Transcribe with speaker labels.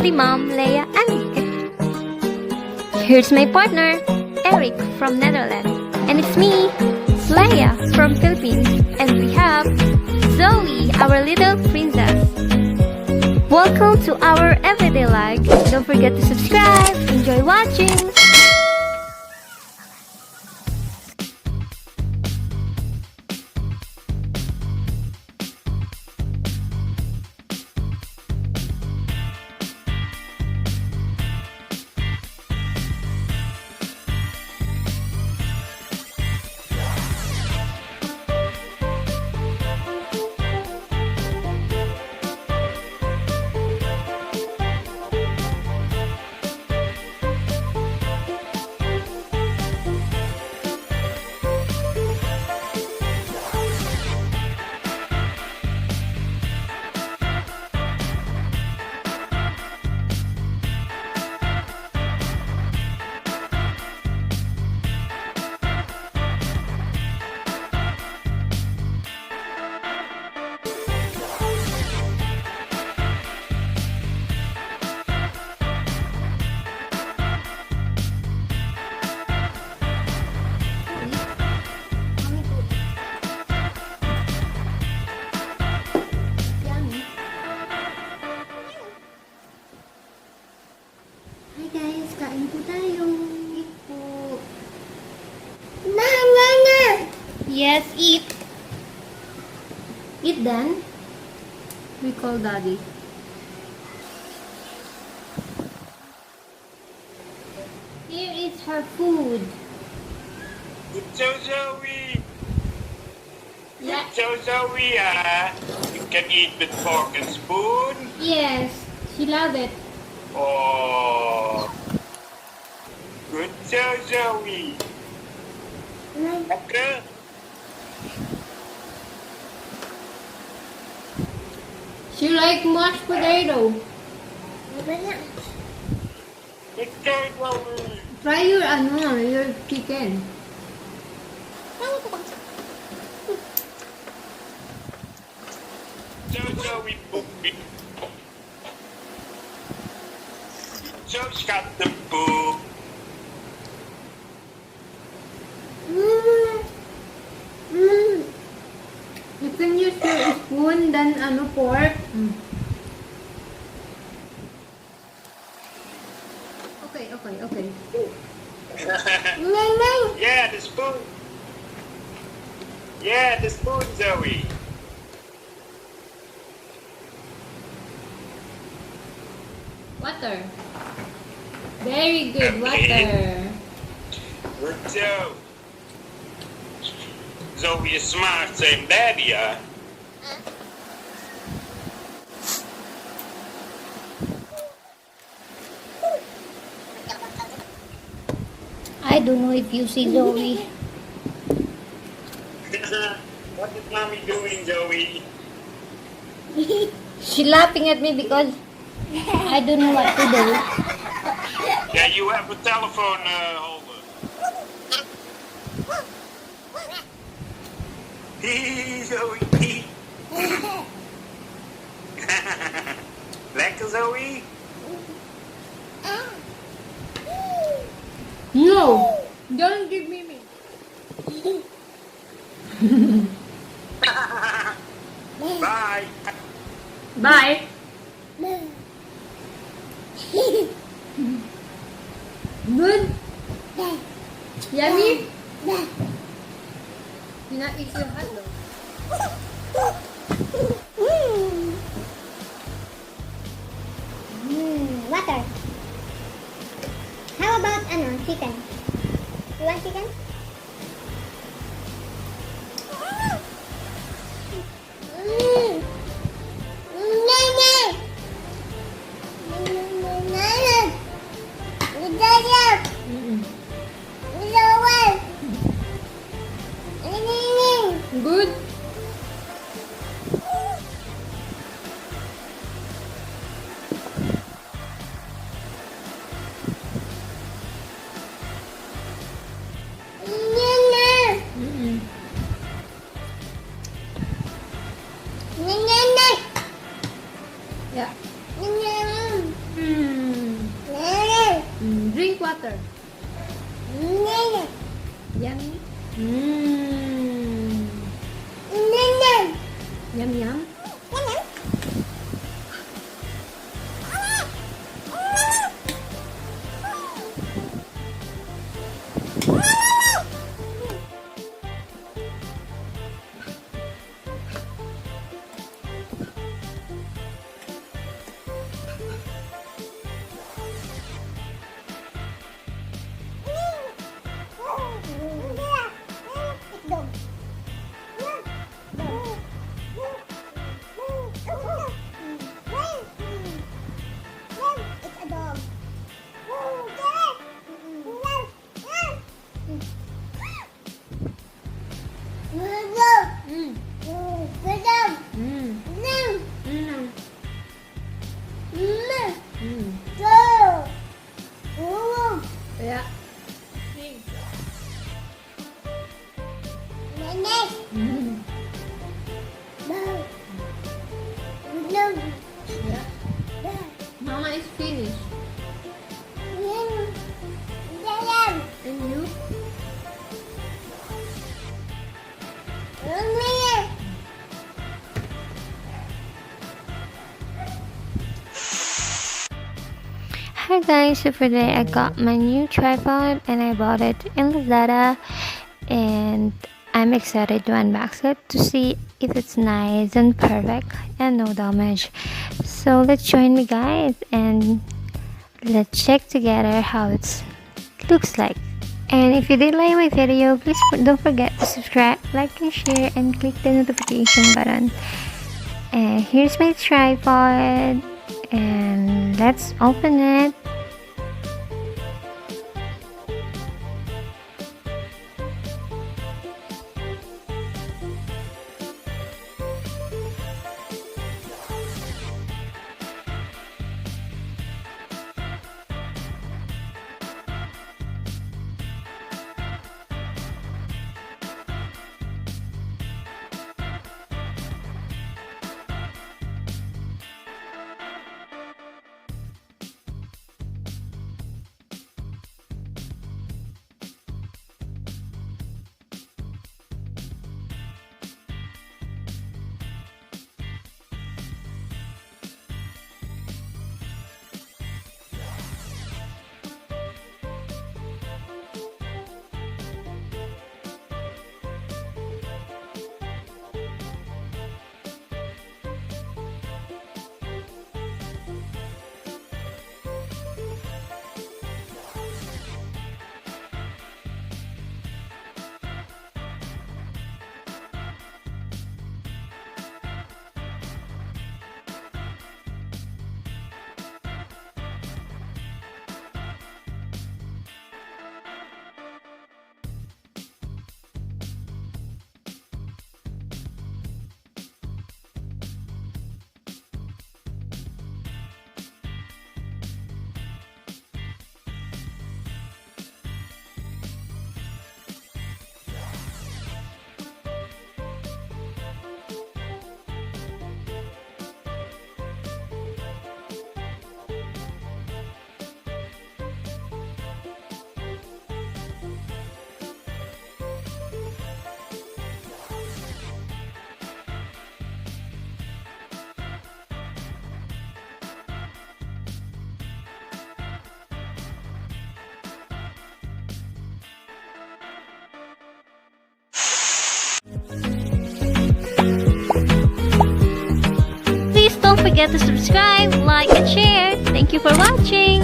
Speaker 1: lovely mom, Lea Andig. Here's my partner, Eric from Netherlands. And it's me, Lea from Philippines. And we have Zoe, our little princess. Welcome to our everyday life. Don't forget to subscribe. Enjoy watching.
Speaker 2: Kain po tayo. Eat po.
Speaker 3: Na, na, na.
Speaker 2: Yes, eat. Eat then. We call daddy. Here is her food.
Speaker 4: Good job, Zoe.
Speaker 2: Yeah.
Speaker 4: Good job, Zoe. You can eat with fork and spoon.
Speaker 2: Yes, she loved it.
Speaker 4: Oh. Good job, Zoe. Okay.
Speaker 2: She like mashed potato.
Speaker 4: Good job, Zoe.
Speaker 2: Try your your chicken.
Speaker 4: Zoe, poopy. Zoe's got the poop.
Speaker 2: You can use your spoon then pork. Okay.
Speaker 4: Yeah, the spoon. Yeah, the spoon, Zoe.
Speaker 2: Water. Very good, water.
Speaker 4: Good job. Zoe is smart, same daddy, huh?
Speaker 2: I don't know if you see Zoe.
Speaker 4: What is mommy doing, Zoe?
Speaker 2: She laughing at me because I don't know what to do.
Speaker 4: Yeah, you have a telephone holder. Zoe. Lekker, Zoe?
Speaker 2: No, don't give me me.
Speaker 4: Bye.
Speaker 2: Bye. Good. Yummy. You not eat your hot dog.
Speaker 3: Water. How about chicken? You want chicken?
Speaker 2: Good. water.
Speaker 3: Nene.
Speaker 2: Yummy. Mmm.
Speaker 3: Nene.
Speaker 2: Yum yum.
Speaker 3: It's a dog.
Speaker 2: Mm. Mm. Mm. Yeah. Mm. Yeah. Mama is finished. And you?
Speaker 1: Hi guys, so for today I got my new tripod and I bought it in Lazada, and I'm excited to unbox it to see if it's nice and perfect and no damage. So let's join me guys and let's check together how it looks like. And if you did like my video, please don't forget to subscribe, like and share, and click the notification button. And here's my tripod, and let's open it. Please don't forget to subscribe, like, and share. Thank you for watching.